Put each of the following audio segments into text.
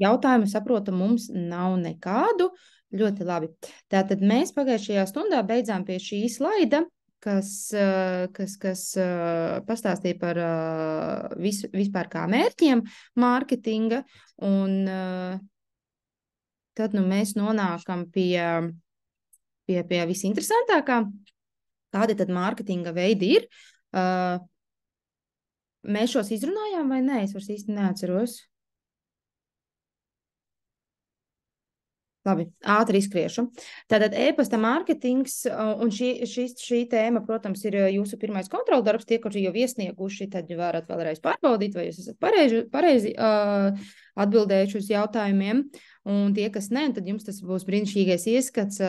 Jautājumu saprotam, mums nav nekādu. Ļoti labi. Tātad mēs pagājušajā stundā beidzām pie šī slaida, kas pastāstīja par vispār kā mērķiem mārketinga, un tad nu, mēs nonākam pie visinteresantākā, kādi tad mārketinga veidi ir. Mēs šos izrunājām vai nē? Es vairs īsti neatceros. Labi, ātri izskriešu. Tātad e-pasta mārketings, un šī tēma, protams, ir jūsu pirmais kontroldarbs. Tie, kuri jau iesnieguši, tad varat vēlreiz pārbaudīt, vai jūs esat pareizi atbildējuši uz jautājumiem. Un tie, kas ne, tad jums tas būs brīnišķīgais ieskats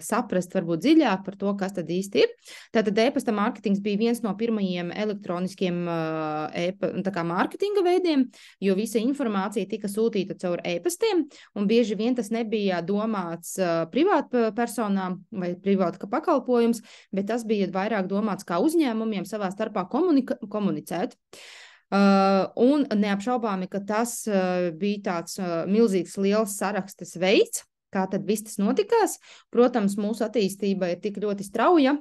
saprast varbūt dziļāk par to, kas tad īsti ir. Tātad e-pasta mārketings bija viens no pirmajiem elektroniskiem mārketinga veidiem, jo visa informācija tika sūtīta caur e-pastiem, un bieži vien tas nebija domāts privātpersonām vai privāta pakalpojums, bet tas bija vairāk domāts kā uzņēmumiem savā starpā komunicēt. Un neapšaubāmi, ka tas bija tāds milzīgs liels sarakstes veids, kā tad viss tas notikās. Protams, mūsu attīstība ir tik ļoti strauja,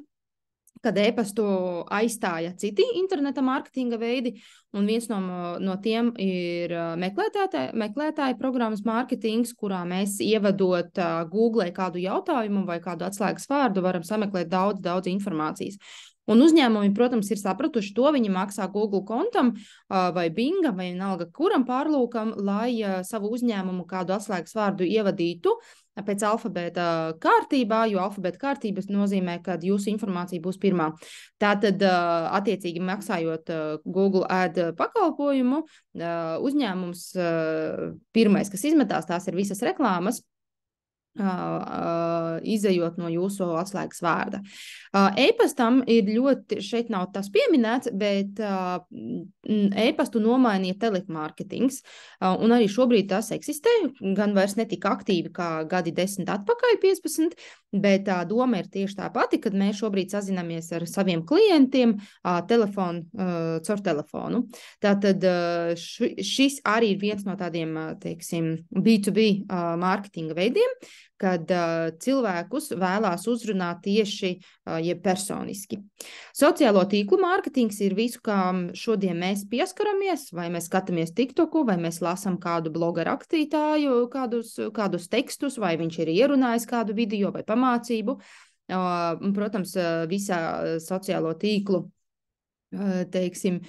kad e-pastu aizstāja citi interneta mārketinga veidi, un viens no tiem ir meklētāja programmas mārketings, kurā mēs ievadot Google kādu jautājumu vai kādu atslēgas vārdu varam sameklēt daudz informācijas. Un uzņēmumi, protams, ir sapratuši to, viņi maksā Google kontam vai Bingam vai vienalga kuram pārlūkam, lai savu uzņēmumu kādu atslēgas vārdu ievadītu pēc alfabēta kārtībā, jo alfabēta kārtības nozīmē, ka jūsu informācija būs pirmā. Tātad, attiecīgi maksājot Google Ad pakalpojumu, uzņēmums pirmais, kas izmetās, tās ir visas reklāmas, izejot no jūsu atslēgas vārda. E-pastam ir ļoti, šeit nav tas pieminēts, bet e-pastu nomainīja telemarketings, un arī šobrīd tas eksistē, gan vairs netik aktīvi kā gadi 10 atpakaļ, 15, bet doma ir tieši tā pati, kad mēs šobrīd sazinamies ar saviem klientiem caur telefonu. Tātad šis arī ir viens no tādiem, teiksim, B2B mārketinga veidiem, kad cilvēkus vēlās uzrunāt tieši jeb personiski. Sociālo tīklu mārketings ir visu, kā šodien mēs pieskaramies, vai mēs skatāmies TikToku, vai mēs lasām kādu bloga rakstītāju, kādus tekstus, vai viņš ir ierunājis kādu video vai pamācību. Protams, visā sociālo tīklu, teiksim,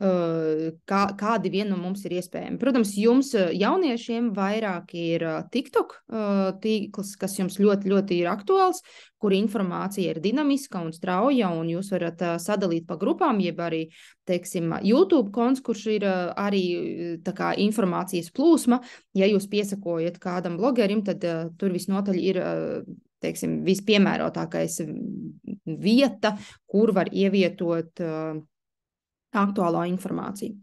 kādi vien no mums ir iespējami. Protams, jums jauniešiem vairāk ir TikTok tīkls, kas jums ļoti ir aktuāls, kur informācija ir dinamiska un strauja, un jūs varat sadalīt pa grupām, jeb arī, teiksim, YouTube konts, kurš ir arī tā kā informācijas plūsma. Ja jūs piesakojat kādam blogerim, tad tur visnotaļ ir teiksim, vispiemērotākais vieta, kur var ievietot aktuālo informāciju.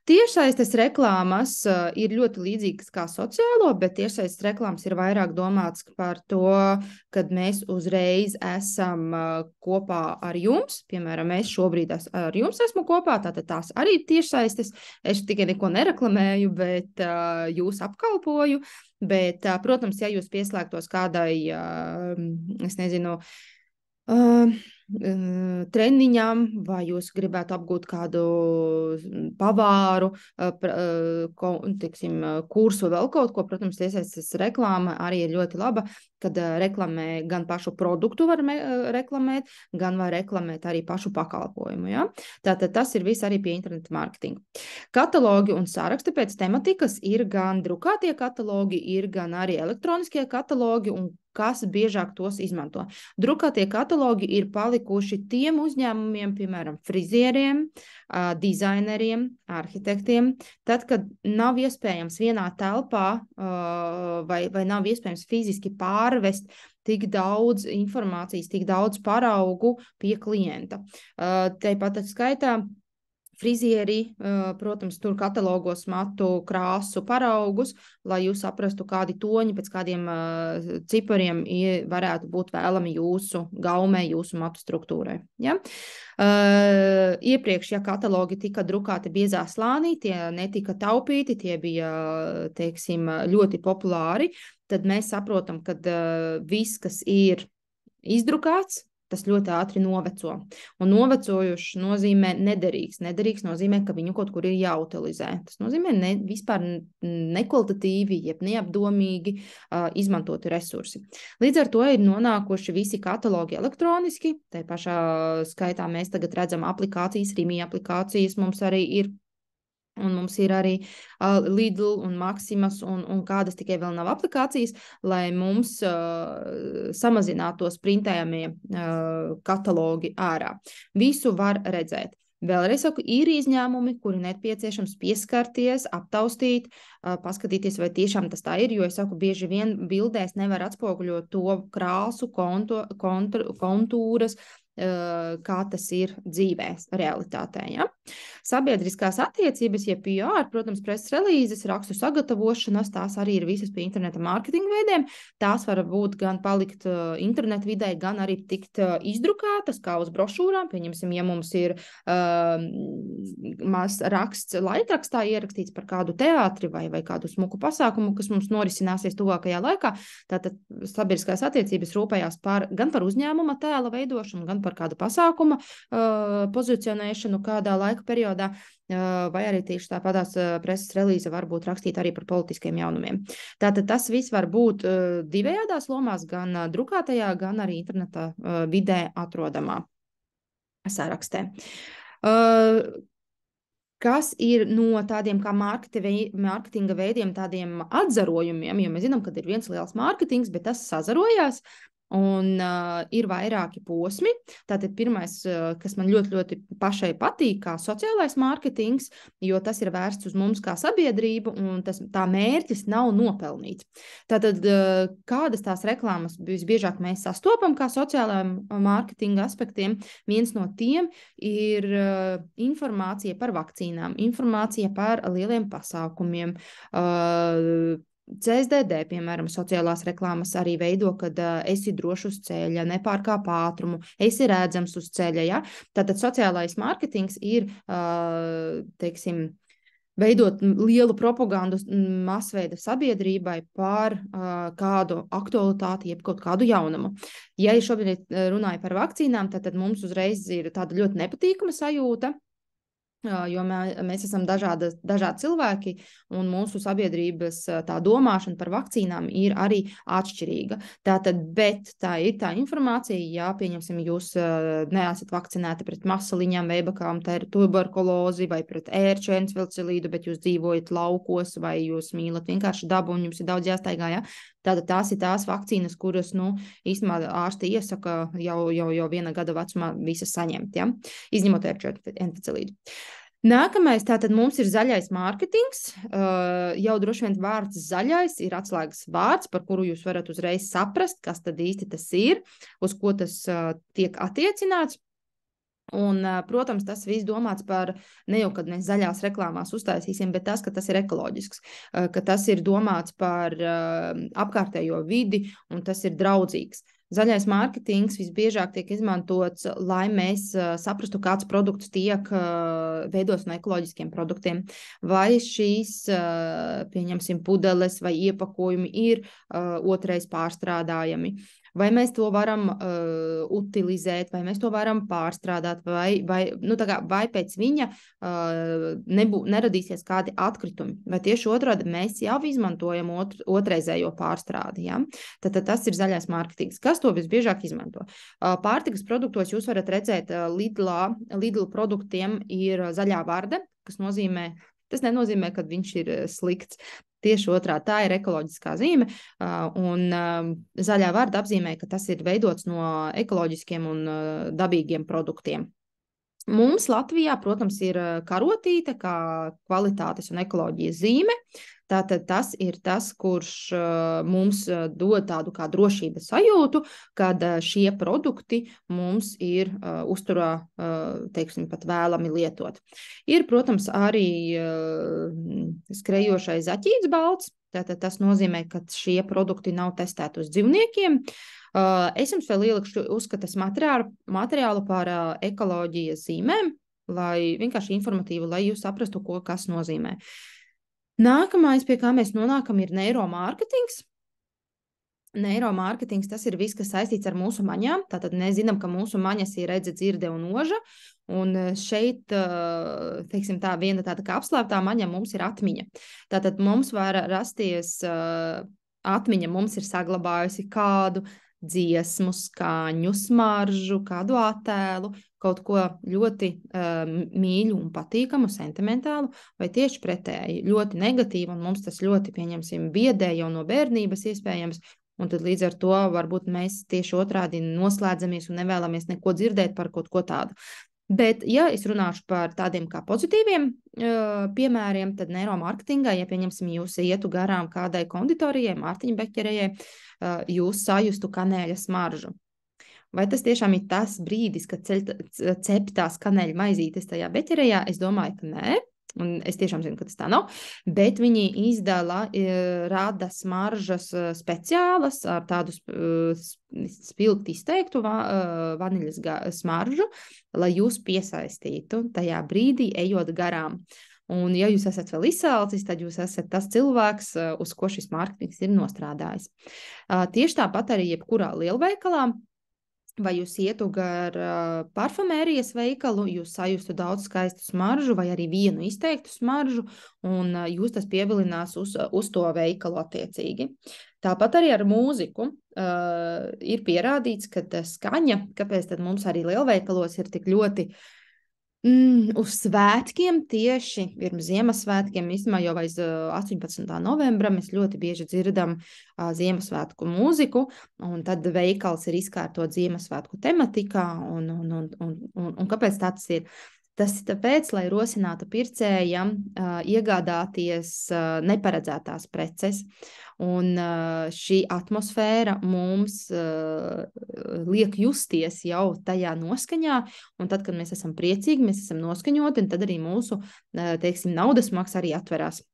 Tiešsaistes reklāmas ir ļoti līdzīgas kā sociālo, bet tiešsaistes reklāmas ir vairāk domāts par to, kad mēs uzreiz esam kopā ar jums. Piemēram, es šobrīd ar jums esmu kopā, tātad tās arī ir tiešsaistes. Es tikai neko nereklamēju, bet jūs apkalpoju. Bet, protams, ja jūs pieslēgtos kādai, es nezinu, treniņam, vai jūs gribētu apgūt kādu pavāru, teiksim, kursu vēl kaut ko, protams, iesaistas reklāma arī ir ļoti laba, kad reklamē gan pašu produktu var reklamēt, gan var reklamēt arī pašu pakalpojumu. Ja? Tātad tas ir viss arī pie interneta mārketinga. Katalogi un saraksti pēc tematikas ir gan drukātie katalogi, ir gan arī elektroniskie katalogi, un kas biežāk tos izmanto. Drukātie katalogi ir palikuši tiem uzņēmumiem, piemēram, frizieriem, dizaineriem, arhitektiem, tad, kad nav iespējams vienā telpā vai nav iespējams fiziski pārvest tik daudz informācijas, tik daudz paraugu pie klienta. Tāpat skaitā frizieri, protams, tur katalogos matu krāsu paraugus, lai jūs saprastu, kādi toņi pēc kādiem cipariem varētu būt vēlami jūsu gaumē, jūsu matu struktūrai. Ja? Iepriekš, ja katalogi tika drukāti biezā slānī, tie netika taupīti, tie bija, teiksim, ļoti populāri, tad mēs saprotam, ka viss, kas ir izdrukāts, tas ļoti ātri noveco. Un novecojuši nozīmē nederīgs. Nederīgs nozīmē, ka viņu kaut kur ir jāutilizē. Tas nozīmē vispār nekvalitatīvi, jeb neapdomīgi izmantoti resursi. Līdz ar to ir nonākuši visi katalogi elektroniski. Tā pašā skaitā mēs tagad redzam aplikācijas, Rimi aplikācijas mums arī ir. Un mums ir arī Lidl un Maximas un kādas tikai vēl nav aplikācijas, lai mums samazinātos printējamie katalogi ārā. Visu var redzēt. Vēlreiz saku, ir izņēmumi, kuri nepieciešams pieskarties, aptaustīt, paskatīties, vai tiešām tas tā ir, jo es saku, bieži vien bildēs nevar atspoguļot to krāsu, kontūras, kā tas ir dzīvē, realitātē. Ja? Sabiedriskās attiecības, ja PR, protams, preses relīzes, rakstu sagatavošanas, tās arī ir visas pie interneta mārketinga veidiem. Tās var būt gan palikt internetu vidē, gan arī tikt izdrukātas, kā uz brošūrām. Pieņemsim, ja mums ir maz raksts laikrakstā ierakstīts par kādu teātri vai kādu smuku pasākumu, kas mums norisināsies tuvākajā laikā, tātad sabiedriskās attiecības rūpējās gan par uzņēmuma tēla veidošanu, gan par kādu pasākuma pozicionēšanu kādā laika periodā, vai arī tieši tāpatās preses relīze var būt rakstīta arī par politiskiem jaunumiem. Tātad tas viss var būt divējādās lomās, gan drukātajā, gan arī interneta vidē atrodamā sarakstē. Kas ir no tādiem kā mārketinga veidiem, tādiem atzarojumiem, jo mēs zinām, ka ir viens liels mārketings, bet tas sazarojās, un ir vairāki posmi. Tātad pirmais, kas man ļoti, ļoti pašai patīk, kā sociālais mārketings, jo tas ir vērsts uz mums kā sabiedrību, un tā mērķis nav nopelnīt. Tātad kādas tās reklāmas visbiežāk mēs sastopam kā sociālajiem mārketinga aspektiem? Viens no tiem ir informācija par vakcīnām, informācija par lieliem pasākumiem, CSDD, piemēram, sociālās reklāmas arī veido, kad esi droši uz ceļa, nepārkāp ātrumu, esi redzams uz ceļa. Ja? Tātad sociālais mārketings ir, teiksim, veidot lielu propagandu masveida sabiedrībai par kādu aktualitāti, jeb kaut kādu jaunumu. Ja šobrīd runāju par vakcīnām, tad mums uzreiz ir tāda ļoti nepatīkama sajūta, jo mēs esam dažādi cilvēki, un mūsu sabiedrības tā domāšana par vakcīnām ir arī atšķirīga. Bet tā ir tā informācija, ja, pieņemsim, jūs neesat vakcinēti pret masaliņām, veibakām, tuberkulozi vai pret ērču encefalocītu, bet jūs dzīvojat laukos vai jūs mīlat vienkārši dabu un jums ir daudz jāstaigā, ja? Tātad tās ir tās vakcīnas, kuras, īstenībā ārsti iesaka jau 1 gada vecumā visas saņemt, ja? Izņemot ērču encefalocītu. Nākamais, tātad mums ir zaļais mārketings, jau droši vien vārds zaļais ir atslēgas vārds, par kuru jūs varat uzreiz saprast, kas tad īsti tas ir, uz ko tas tiek attiecināts. Un, protams, tas viss domāts par, ne jau, kad mēs zaļās reklāmās uztaisīsim, bet tas, ka tas ir ekoloģisks, ka tas ir domāts par apkārtējo vidi un tas ir draudzīgs. Zaļais mārketings visbiežāk tiek izmantots, lai mēs saprastu, kāds produkts tiek veidots no ekoloģiskiem produktiem. Vai šīs, pieņemsim, pudeles vai iepakojumi ir otrais pārstrādājami. Vai mēs to varam utilizēt, vai mēs to varam pārstrādāt, vai pēc viņa neradīsies kādi atkritumi. Vai tieši otrādi mēs jau izmantojam otrreizējo pārstrādi. Ja? Tad tas ir zaļais mārketings. Kas to visbiežāk izmanto? Pārtikas produktos jūs varat redzēt, Lidl produktiem ir zaļā varde, kas nozīmē, tas nenozīmē, ka viņš ir slikts. Tieši otrādi, tā ir ekoloģiskā zīme, un zaļā vārda apzīmē, ka tas ir veidots no ekoloģiskiem un dabīgiem produktiem. Mums Latvijā, protams, ir karotīte kā kvalitātes un ekoloģijas zīme. Tātad tas ir tas, kurš mums dod tādu kā drošības sajūtu, kad šie produkti mums ir uzturā, teiksim, pat vēlami lietot. Ir, protams, arī skrejošais zaķīts balts. Tātad tas nozīmē, ka šie produkti nav testēti uz dzīvniekiem. Es jums vēl ielikšu uzskatas materiālu par ekoloģijas zīmēm, lai vienkārši informatīvu, lai jūs saprastu, ko kas nozīmē. Nākamais, pie kā mēs nonākam, ir neiromārketings. Neiromārketings, tas ir viss, kas saistīts ar mūsu maņām. Tātad mēs zinām, ka mūsu maņas ir redze, dzirde un oža. Un šeit, teiksim tā, viena tāda kā apslēptā maņa mums ir atmiņa. Tātad mums var rasties atmiņa, mums ir saglabājusi kādu dziesmu, skaņu, smaržu, kādu attēlu, kaut ko ļoti mīļu un patīkamu, sentimentālu, vai tieši pretēji, ļoti negatīvu, un mums tas ļoti, pieņemsim, biedē jau no bērnības iespējams, un tad līdz ar to varbūt mēs tieši otrādi noslēdzamies un nevēlamies neko dzirdēt par kaut ko tādu. Bet, ja es runāšu par tādiem kā pozitīviem piemēriem, tad neiromārketingā, ja pieņemsim, jūs ietu garām kādai konditorijai, Mārtiņa beķerējai, jūs sajustu kanēļa smaržu. Vai tas tiešām ir tas brīdis, kad ceptās kanēļa maizītes tajā beķerējā? Es domāju, ka nē. Un es tiešām zinu, ka tas tā nav, bet viņi izdala, rada smaržas speciālas ar tādu spilgti izteiktu vaniļas smaržu, lai jūs piesaistītu tajā brīdī, ejot garām. Un ja jūs esat vēl izsalcis, tad jūs esat tas cilvēks, uz ko šis mārketings ir nostrādājis. Tieši tāpat arī jebkurā lielveikalā, vai jūs ietu gar parfumērijas veikalu, jūs sajustu daudz skaistu smaržu vai arī vienu izteiktu smaržu, un jūs tas pievilinās uz to veikalu attiecīgi. Tāpat arī ar mūziku ir pierādīts, ka skaņa, kāpēc tad mums arī lielveikalos ir tik ļoti uz svētkiem, tieši pirms Ziemassvētkiem, īstenībā jau aiz 18. novembra, mēs ļoti bieži dzirdam Ziemassvētku mūziku, un tad veikals ir izkārtot Ziemassvētku tematikā, un kāpēc tāds ir? Tas ir tāpēc, lai rosinātu pircējam iegādāties neparedzētās preces, un šī atmosfēra mums liek justies jau tajā noskaņā, un tad, kad mēs esam priecīgi, mēs esam noskaņoti, un tad arī mūsu, teiksim, naudas maks arī atverās.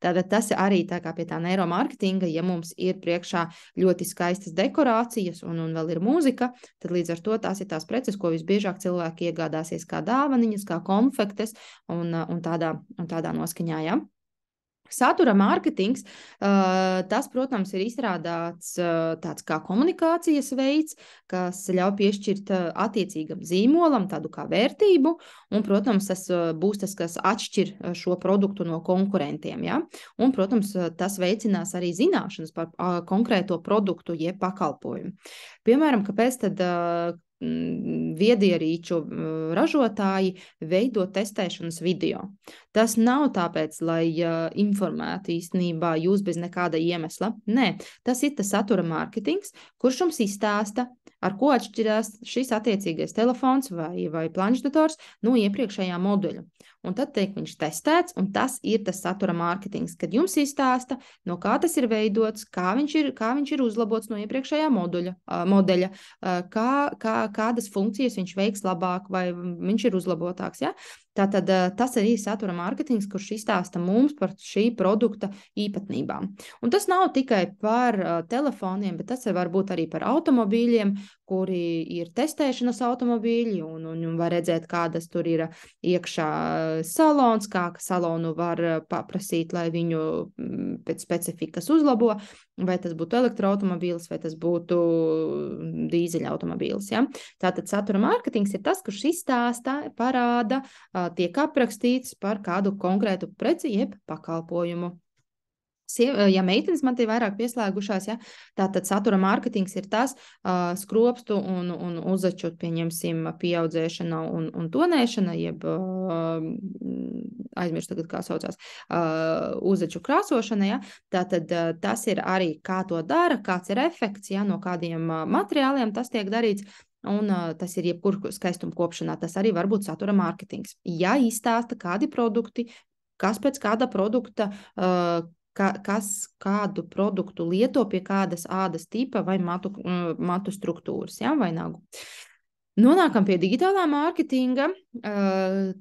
Tātad tas arī tā kā pie tā neiromārketinga, ja mums ir priekšā ļoti skaistas dekorācijas un vēl ir mūzika, tad līdz ar to tās ir tās preces, ko visbiežāk cilvēki iegādāsies kā dāvaniņas, kā konfektes un tādā noskaņā, ja? Satura mārketings, tas, protams, ir izstrādāts tāds kā komunikācijas veids, kas ļauj piešķirt attiecīgam zīmolam tādu kā vērtību, un, protams, tas būs tas, kas atšķir šo produktu no konkurentiem, ja? Un, protams, tas veicinās arī zināšanas par konkrēto produktu jeb pakalpojumu. Piemēram, kāpēc tad viedierīču ražotāji veido testēšanas video. Tas nav tāpēc, lai informētu īstenībā jūs bez nekāda iemesla. Nē, tas ir tas satura mārketings, kurš jums izstāsta, ar ko atšķirās šis attiecīgais telefons vai planšdators no iepriekšējā modeļa. Un tad tiek viņš testēts, un tas ir tas satura mārketings, kad jums izstāsta, no kā tas ir veidots, kā viņš ir uzlabots no iepriekšējā modeļa, kādas funkcijas viņš veiks labāk, vai viņš ir uzlabotāks, ja? Tātad tas arī ir satura mārketings, kurš izstāsta mums par šī produkta īpatnībām. Un tas nav tikai par telefoniem, bet tas var būt arī par automobīļiem, kuri ir testēšanas automobīļi, un var redzēt, kādas tur ir iekšā salons, kā salonu var paprasīt, lai viņu pēc specifikas uzlabo, vai tas būtu elektroautomobīls, vai tas būtu dīzeļa automobīls. Ja? Tātad satura mārketings ir tas, kurš izstāsta, parāda, tiek aprakstīts par kādu konkrētu preci jeb pakalpojumu. Ja meitenes man tie vairāk pieslēgušās, ja, tātad satura mārketings ir tas skropstu un uzaču, pieņemsim, pieaudzēšana un tonēšana, jeb aizmirstu tagad, kā saucās, uzaču krāsošana, ja, tātad tas ir arī, kā to dara, kāds ir efekts, ja, no kādiem materiāliem tas tiek darīts, un tas ir jebkur skaistuma kopšanā, tas arī var būt satura mārketings. Ja izstāsta kādi produkti, kas pēc kāda produkta, kas kādu produktu lieto pie kādas ādas tipa vai matu struktūras, ja, vai nagu. Nonākam pie digitālā mārketinga.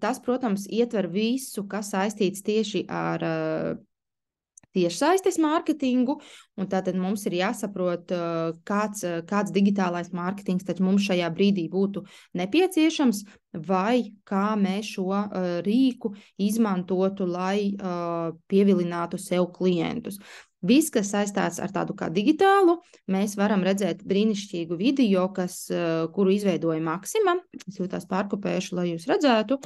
Tas, protams, ietver visu, kas saistīts tieši ar tiešsaistes mārketingu, un tātad mums ir jāsaprot, kāds digitālais mārketings taču mums šajā brīdī būtu nepieciešams, vai kā mēs šo rīku izmantotu, lai pievilinātu sev klientus. Viss, kas saistās ar tādu kā digitālu, mēs varam redzēt brīnišķīgu video, kuru izveidoja Maksima. Es jau tās pārkopēšu, lai jūs redzētu.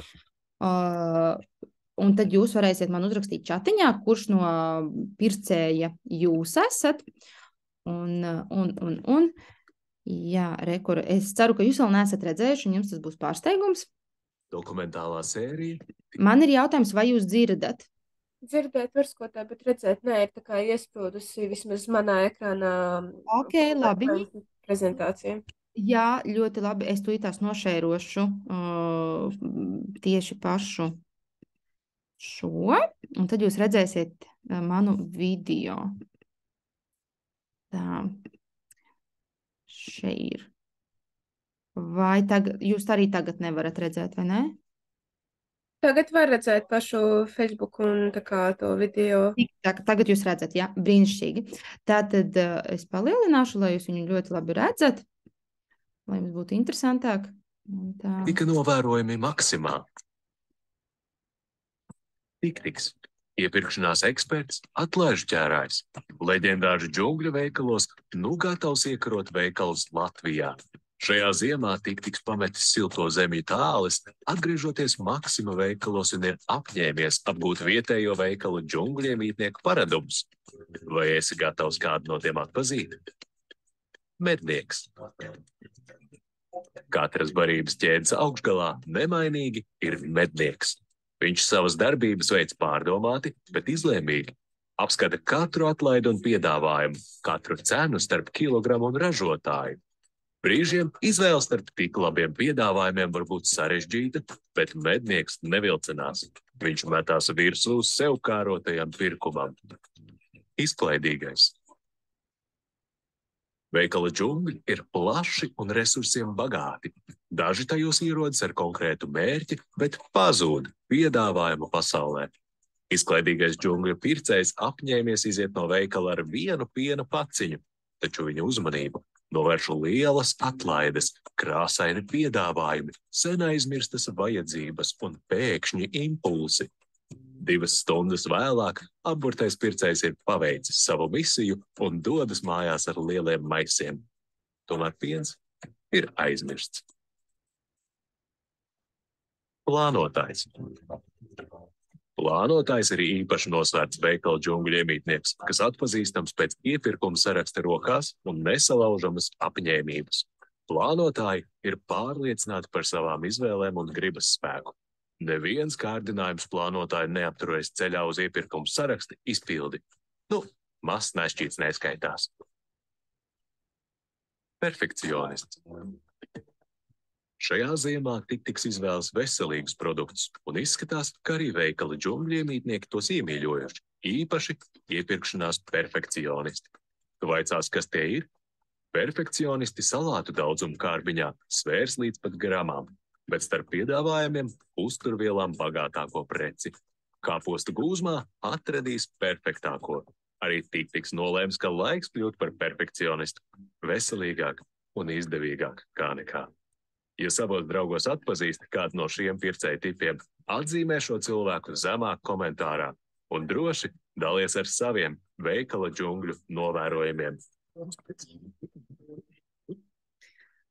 Un tad jūs varēsiet man uzrakstīt čatiņā, kurš no pircēja jūs esat. Jā, rekur, es ceru, ka jūs vēl neesat redzējuši, un jums tas būs pārsteigums. Dokumentālā sērija. Man ir jautājums, vai jūs dzirdat? Dzirdēt var skotā, bet redzēt, nē, ir tā kā iespildusi vismaz manā ekrānā. Ok, labi. Prezentācija. Jā, ļoti labi. Es tūlītās nošērošu tieši pašu šo, un tad jūs redzēsiet manu video. Tā. Šeit. Vai jūs arī tagad nevarat redzēt, vai ne? Tagad var redzēt pašu Facebook un tā kā to video. Tagad jūs redzat, jā, brīnišķīgi. Tātad es palielināšu, lai jūs viņu ļoti labi redzat, lai jums būtu interesantāk. Tika novērojami Maksimā. Tiktiks. Iepirkšanās eksperts, atlaižu ķērājs. Leģendārs džungļu veikalos, nu gatavs iekarot veikalus Latvijā. Šajā ziemā Tiktiks pametis silto zemju tālis, atgriežoties Maksima veikalos un ir apņēmies apgūt vietējo veikalu džungļiemītnieku paradumus. Vai esi gatavs kādu no tiem atpazīt? Mednieks. Katras barības ķēdes augšgalā nemainīgi ir mednieks. Viņš savas darbības veids pārdomāti, bet izlēmīgi. Apskata katru atlaidu un piedāvājumu, katru cenu starp kilogramu un ražotāju. Brīžiem izvēle starp tik labiem piedāvājumiem var būt sarežģīta, bet mednieks nevilcinās. Viņš metās virsū uz sev kārotajam pirkumam. Izklaidīgais. Veikala džungļi ir plaši un resursiem bagāti. Daži tajos ierodas ar konkrētu mērķi, bet pazūd piedāvājumu pasaulē. Izklaidīgais džungļu pircējs apņēmies iziet no veikala ar vienu piena paciņu, taču viņa uzmanību novērš lielas atlaides, krāsaini piedāvājumi, sen aizmirstas vajadzības un pēkšņi impulsi. 2 stundas vēlāk apburtais pircējs ir paveicis savu misiju un dodas mājās ar lieliem maisiem. Tomēr piens ir aizmirsts. Plānotājs. Plānotājs ir īpaši nosvērts veikala džungļu iemītnieks, kas atpazīstams pēc iepirkuma saraksta rokās un nesalaužamas apņēmības. Plānotāji ir pārliecināti par savām izvēlēm un gribas spēku. Neviens kārdinājums plānotāju neapturēs ceļā uz iepirkuma saraksta izpildi. Mazs nešķīts neskaitās. Perfekcionists. Šajā ziemā Tiktiks izvēlas veselīgus produktus un izskatās, ka arī veikala džungļu iemītnieki tos iemīļojuši, īpaši iepirkšanās perfekcionisti. Tu vaicās, kas tie ir? Perfekcionisti salātu daudzumu kārbiņā svērs līdz pat gramām, bet starp piedāvājumiem uzturvielām bagātāko preci. Kāpostu gūzmā atradīs perfektāko. Arī Tiktiks nolēms, ka laiks kļūt par perfekcionistu veselīgāk un izdevīgāk kā nekā. Ja savos draugos atpazīsti kādu no šiem pircēju tipiem, atzīmē šo cilvēku zemāk komentārā un droši dalies ar saviem veikala džungļu novērojumiem.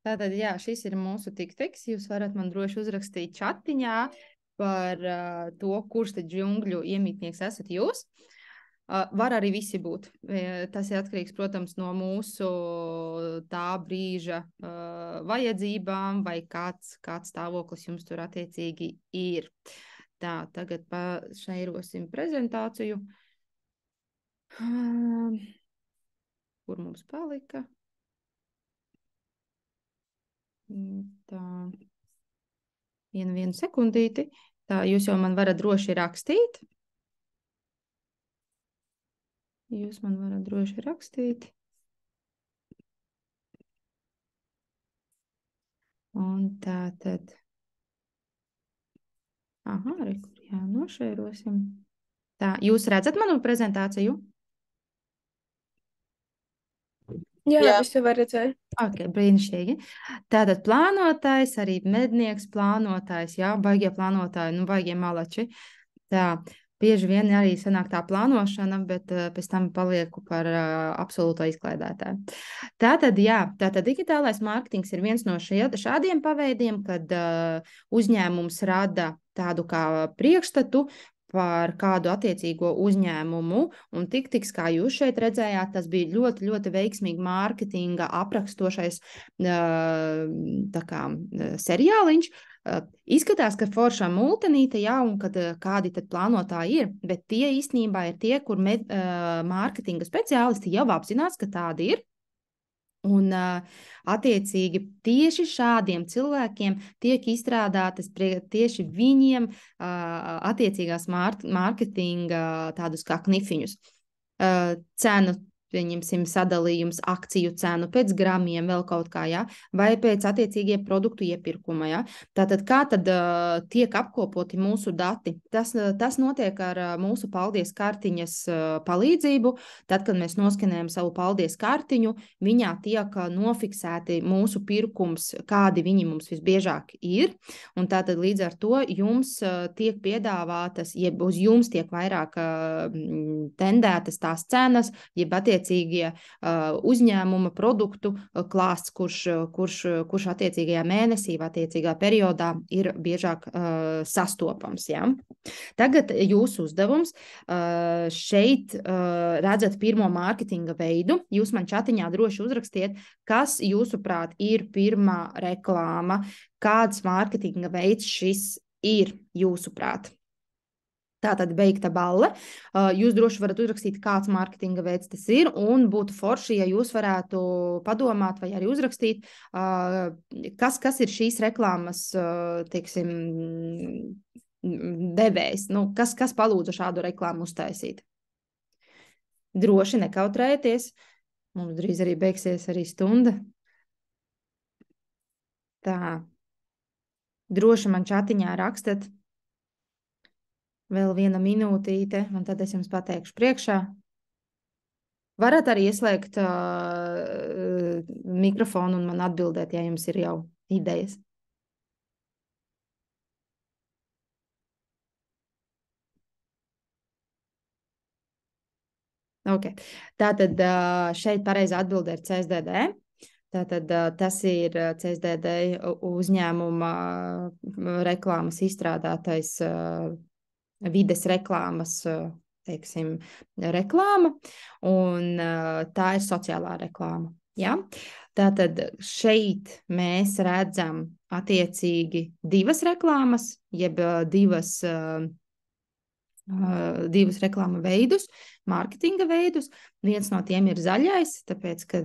Tātad, jā, šis ir mūsu Tiktiks. Jūs varat man droši uzrakstīt čatiņā par to, kurš tad džungļu iemītnieks esat jūs. Var arī visi būt. Tas ir atkarīgs, protams, no mūsu tā brīža vajadzībām vai kāds stāvoklis jums tur attiecīgi ir. Tā, tagad pašeirosim prezentāciju. Kur mums palika? Tā, vienu sekundīti. Tā, jūs jau man varat droši rakstīt. Jūs man varat droši rakstīt. Un tā tad. Aha, arī kur jānošērosim. Tā, jūs redzat manu prezentāciju? Jā, visu var redzēt. Ok, brīnišķīgi. Tātad plānotājs, arī mednieks plānotājs, jā, baigie plānotāji, nu baigie malači. Tā, bieži vien arī sanāk tā plānošana, bet pēc tam palieku par absolūto izklaidētāju. Tātad, jā, tātad digitālais mārketings ir viens no šādiem paveidiem, kad uzņēmums rada tādu kā priekšstatu par kādu attiecīgo uzņēmumu, un tik, kā jūs šeit redzējāt, tas bija ļoti, ļoti veiksmīgi mārketinga aprakstošais tā kā seriāliņš. Izskatās, ka foršā multinīte, jā, un kad kādi tad plānotāji ir, bet tie īstenībā ir tie, kur mārketinga speciālisti jau apzinās, ka tādi ir. Un attiecīgi tieši šādiem cilvēkiem tiek izstrādātas tieši viņiem attiecīgās mārketinga tādus kā knifiņus. Cenu, pieņemsim, sadalījums, akciju cenu pēc gramiem, vēl kaut kā, ja? Vai pēc attiecīgie produktu iepirkuma. Ja? Tātad, kā tad tiek apkopoti mūsu dati? Tas notiek ar mūsu paldies kartiņas palīdzību. Tad, kad mēs noskanējam savu paldies kartiņu, viņā tiek nofiksēti mūsu pirkums, kādi viņi mums visbiežāk ir. Un tātad līdz ar to jums tiek piedāvātas, jeb uz jums tiek vairāk tendētas tās cenas, jeb uzņēmuma produktu klāsts, kurš attiecīgajā mēnesī vai attiecīgā periodā ir biežāk sastopams. Ja? Tagad jūsu uzdevums šeit redzat pirmo mārketinga veidu. Jūs man čatiņā droši uzrakstiet, kas jūsuprāt ir pirmā reklāma, kāds mārketinga veids šis ir jūsuprāt. Tātad beigta balle. Jūs droši varat uzrakstīt, kāds mārketinga veids tas ir, un būtu forši, ja jūs varētu padomāt vai arī uzrakstīt, kas ir šīs reklāmas, teiksim, devējs, nu, kas palūdza šādu reklāmu uztaisīt. Droši nekautrējieties, mums drīz arī beigsies arī stunda. Tā, droši man čatiņā rakstat. Vēl viena minūtīte, un tad es jums pateikšu priekšā. Varat arī ieslēgt mikrofonu un man atbildēt, ja jums ir jau idejas. Okay. Tātad šeit pareizā atbilde ir CSDD. Tātad tas ir CSDD uzņēmuma reklāmas izstrādātais vides reklāmas, teiksim, reklāma, un tā ir sociālā reklāma. Ja? Tātad šeit mēs redzam attiecīgi divas reklāmas, jeb divas reklāma veidus, mārketinga veidus. Viens no tiem ir zaļais, tāpēc, ka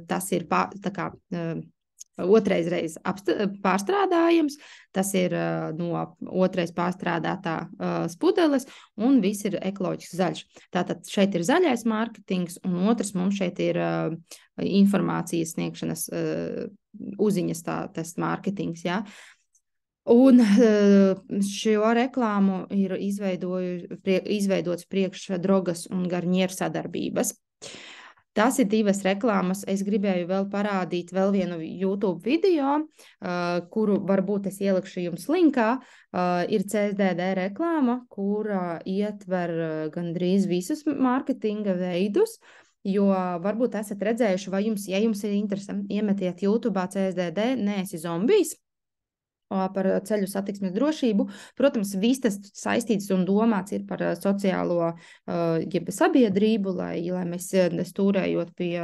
tas ir tā kā otrais pārstrādājums, tas ir no otrais pārstrādātā spudeles, un viss ir ekoloģiski zaļš. Tātad šeit ir zaļais mārketings, un otrs mums šeit ir informācijas sniegšanas uziņas tas mārketings, jā. Un šo reklāmu ir izveidots priekš Drogas un Garnier sadarbības. Tas ir divas reklāmas. Es gribēju vēl parādīt vēl vienu YouTube video, kuru varbūt es ielikšu jums linkā. Ir CSDD reklāma, kura ietver gandrīz visus mārketinga veidus, jo varbūt esat redzējuši, vai jums, ja jums ir interese, iemetiet YouTube'ā CSDD, neesi zombijs, par ceļu satiksmes drošību. Protams, viss tas saistīts un domāts ir par sociālo jeb sabiedrību, lai mēs stūrējot pie,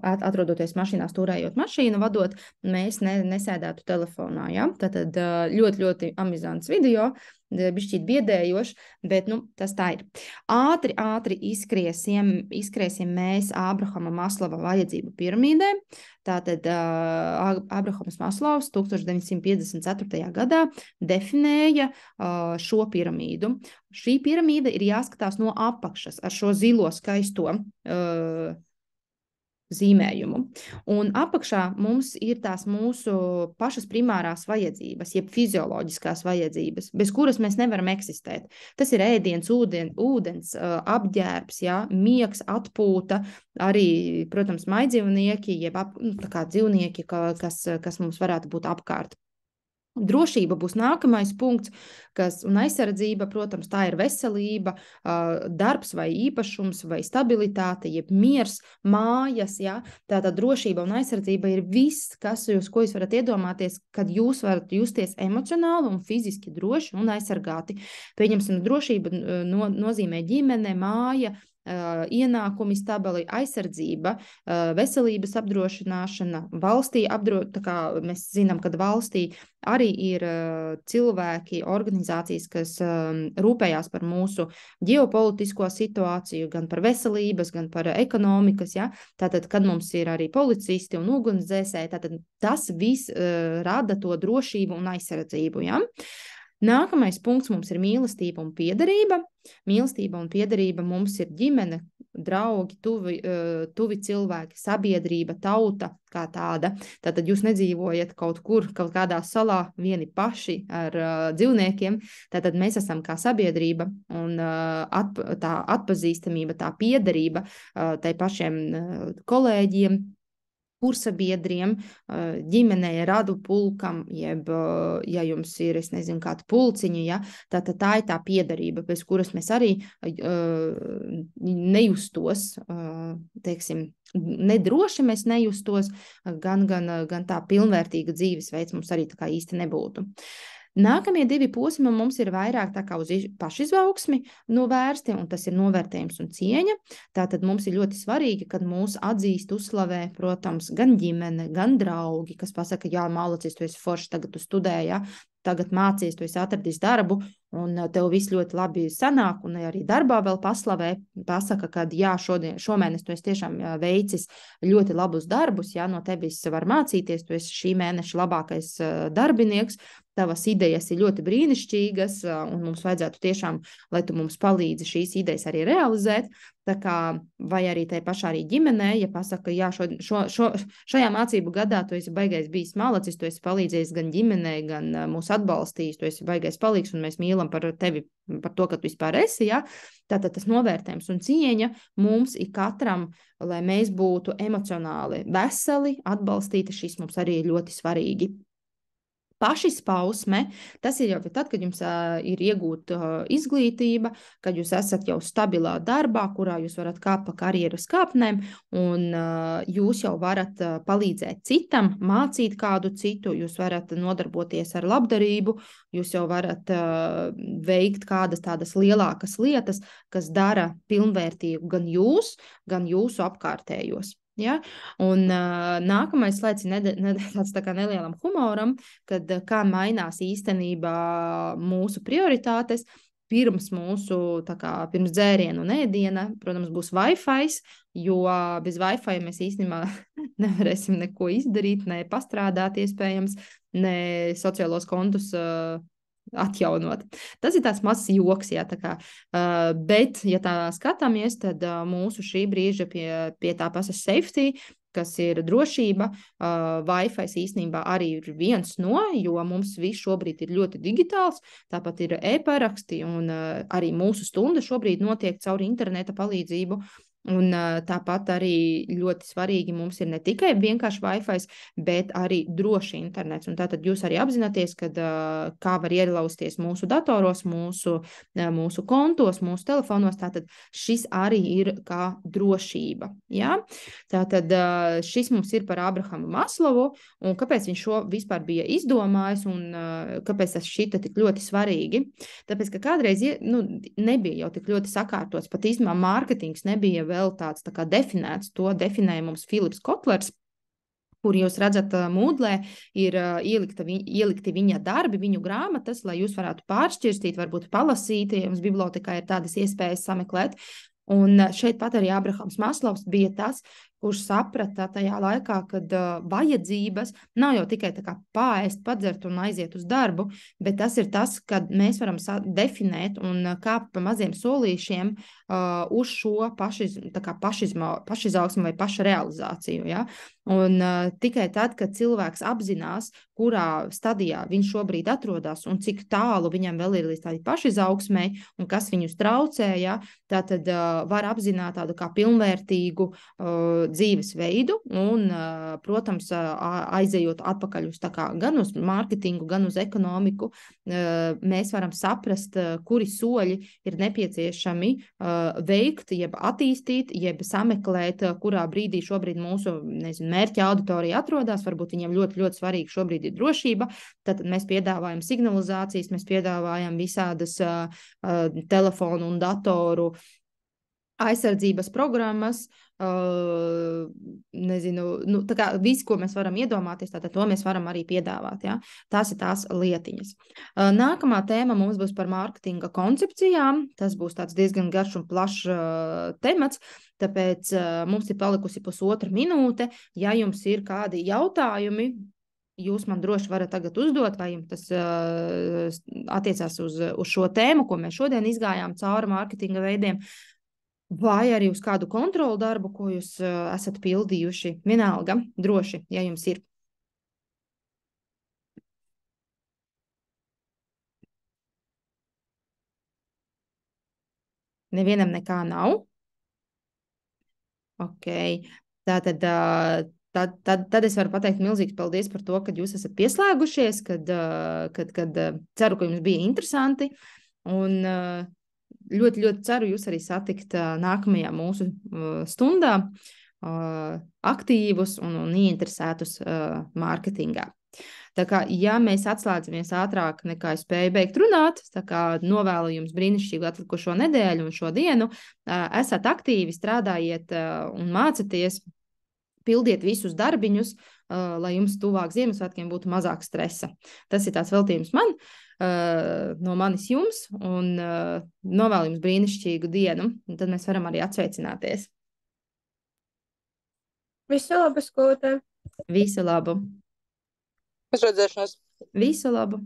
atrodoties mašīnā, stūrējot mašīnu, vadot, mēs nesēdētu telefonā. Ja? Tātad ļoti, ļoti amizants video. bišķīt biedējoši, bet, tas tā ir. Ātri izskriesim mēs Ābrahama Maslova vajadzību piramīdē. Tātad Ābrahams Maslovs 1954. gadā definēja šo piramīdu. Šī piramīda ir jāskatās no apakšas ar šo zilo skaisto zīmējumu. Un apakšā mums ir tās mūsu pašas primārās vajadzības, jeb fizioloģiskās vajadzības, bez kuras mēs nevaram eksistēt. Tas ir ēdiens, ūdens, apģērbs, miegs, atpūta, arī, protams, maidzīvnieki, jeb tā kā dzīvnieki, kas mums varētu būt apkārt. Drošība būs nākamais punkts, un aizsardzība, protams, tā ir veselība, darbs vai īpašums vai stabilitāte, jeb miers, mājas, Tātad drošība un aizsardzība ir viss, ko jūs varat iedomāties, kad jūs varat justies emocionāli un fiziski droši un aizsargāti. Pieņemsim, drošība nozīmē ģimene, māja, ienākumi, stabili, aizsardzība, veselības apdrošināšana, valstī tā kā mēs zinām, kad valstī arī ir cilvēki, organizācijas, kas rūpējās par mūsu ģeopolitisko situāciju, gan par veselības, gan par ekonomikas, Tātad, kad mums ir arī policisti un ugunsdzēsēji, tātad tas viss rada to drošību un aizsardzību, Nākamais punkts mums ir mīlestība un piederība. Mīlestība un piederība mums ir ģimene, draugi, tuvi cilvēki, sabiedrība, tauta kā tāda. Tātad jūs nedzīvojat kaut kādā salā vieni paši ar dzīvniekiem. Tātad mēs esam kā sabiedrība un tā atpazīstamība, tā piederība tai pašiem kolēģiem, kursabiedriem, ģimenei, radu pulkam, jeb, ja jums ir, es nezinu, kāda pulciņa, tātad tā ir tā piederība, bez kuras mēs arī nejustos, teiksim, nedroši mēs nejustos, gan tā pilnvērtīga dzīvesveids mums arī tā kā īsti nebūtu. Nākamie 2 posmi mums ir vairāk tā kā uz pašizaugsmi vērsti, un tas ir novērtējums un cieņa. Tātad mums ir ļoti svarīgi, kad mūs atzīst, uzslavē, protams, gan ģimene, gan draugi, kas pasaka, mālacis, tu esi forši, tagad tu studē, tagad mācies, tu esi atradis darbu, un tev viss ļoti labi sanāk, un arī darbā vēl paslavē, pasaka, ka šomēnes tu esi tiešām veicis ļoti labus darbus, no tevis var mācīties, tu esi šī mēneša labākais darbinieks, tavas idejas ir ļoti brīnišķīgas, un mums vajadzētu tiešām, lai tu mums palīdzi šīs idejas arī realizēt. Tā kā, vai arī tai pašā arī ģimenē, ja pasaka, šajā mācību gadā tu esi baigais bijis malacis, tu esi palīdzējis gan ģimenei, gan mūs atbalstījis, tu esi baigais palīgs, un mēs mīlam par tevi, par to, ka tu vispār esi, Tātad tas novērtējums un cieņa mums ir katram, lai mēs būtu emocionāli veseli, atbalstīti, šis mums arī ir ļoti svarīgi. Pašizpausme, tas ir jau tad, kad jums ir iegūta izglītība, kad jūs esat jau stabilā darbā, kurā jūs varat kāpt pa karjeras kāpnēm, un jūs jau varat palīdzēt citam, mācīt kādu citu, jūs varat nodarboties ar labdarību, jūs jau varat veikt kādas tādas lielākas lietas, kas dara pilnvērtīgu gan jūsu apkārtējos. Un nākamais slaids ir tāds tā kā nelielam humoram, kad kā mainās īstenībā mūsu prioritātes. Pirms dzēriena un ēdiena, protams, būs Wi-Fi, jo bez Wi-Fi mēs īstenībā nevarēsim neko izdarīt, ne pastrādāt iespējams, ne sociālos kontus atjaunot. Tas ir tāds mazs joks, bet, ja tā skatāmies, tad mūsu šī brīža pie tā paša safety, kas ir drošība, Wi-Fi īstenībā arī ir viens no, jo mums viss šobrīd ir ļoti digitāls, tāpat ir e-paraksti, un arī mūsu stunda šobrīd notiek caur interneta palīdzību. Un tāpat arī ļoti svarīgi mums ir ne tikai vienkārši Wi-Fi, bet arī droši internets. Un tātad jūs arī apzināties, kā var ielausties mūsu datoros, mūsu kontos, mūsu telefonos. Tātad šis arī ir kā drošība. Tātad šis mums ir par Ābrahamu Maslovu, un kāpēc viņš šo vispār bija izdomājis, un kāpēc tas šita tik ļoti svarīgi. Tāpēc, ka kādreiz nebija jau tik ļoti sakārtots, pat īstenībā mārketings nebija vēl tāds tā kā definēts, to definēja mums Filips Kotlers, kur jūs redzat Moodlē, ir ielikti viņa darbi, viņu grāmatas, lai jūs varētu pāršķirstīt, varbūt palasīt, ja jums bibliotekā ir tādas iespējas sameklēt. Un šeit pat arī Abrahams Maslovs bija tas, kurš saprata tajā laikā, kad vajadzības nav jau tikai tā kā paēst, padzert un aiziet uz darbu, bet tas ir tas, kad mēs varam definēt un kāpt pa maziem solīšiem uz šo pašizaugsmu vai pašrealizāciju. Ja? Un tikai tad, kad cilvēks apzinās, kurā stadijā viņš šobrīd atrodas un cik tālu viņam vēl ir līdz tādai pašizaugsmei un kas viņus traucē, ja? Tātad var apzināt tādu kā pilnvērtīgu dzīvesveidu un, protams, aizejot atpakaļ uz gan uz mārketingu, gan uz ekonomiku, mēs varam saprast, kuri soļi ir nepieciešami veikt, jeb attīstīt, jeb sameklēt, kurā brīdī šobrīd mūsu, mērķa auditorija atrodas, varbūt viņiem ļoti, ļoti svarīgi šobrīd ir drošība, tad mēs piedāvājam signalizācijas, mēs piedāvājam visādas telefonu un datoru aizsardzības programmas, tā kā viss, ko mēs varam iedomāties, tātad to mēs varam arī piedāvāt, ja? Tās ir tās lietiņas. Nākamā tēma mums būs par mārketinga koncepcijām, tas būs tāds diezgan garš un plašs temats, tāpēc mums ir palikusi 1,5 minūte, ja jums ir kādi jautājumi, jūs man droši varat tagad uzdot, vai jums tas attiecās uz šo tēmu, ko mēs šodien izgājām cauri mārketinga veidiem, vai arī uz kādu kontrolu darbu, ko jūs esat pildījuši. Vienalga, droši, ja jums ir. Nevienam nekā nav? Ok. Tātad tad es varu pateikt milzīgs paldies par to, ka jūs esat pieslēgušies, kad ceru, ka jums bija interesanti, un ļoti, ļoti ceru jūs arī satikt nākamajā mūsu stundā aktīvus un ieinteresētus mārketingā. Tā kā, ja mēs atslēdzamies ātrāk nekā es spēju beigt runāt, tā kā novēlu jums brīnišķīgu atlikušo nedēļu un šo dienu, esat aktīvi, strādājiet un mācaties, pildiet visus darbiņus, lai jums tuvāk Ziemassvētkiem būtu mazāk stresa. Tas ir tāds veltījums man, no manis jums, un novēlu jums brīnišķīgu dienu, un tad mēs varam arī atsveicināties. Visu labu, skolotāj! Visu labu! Uz redzēšanos! Visu labu!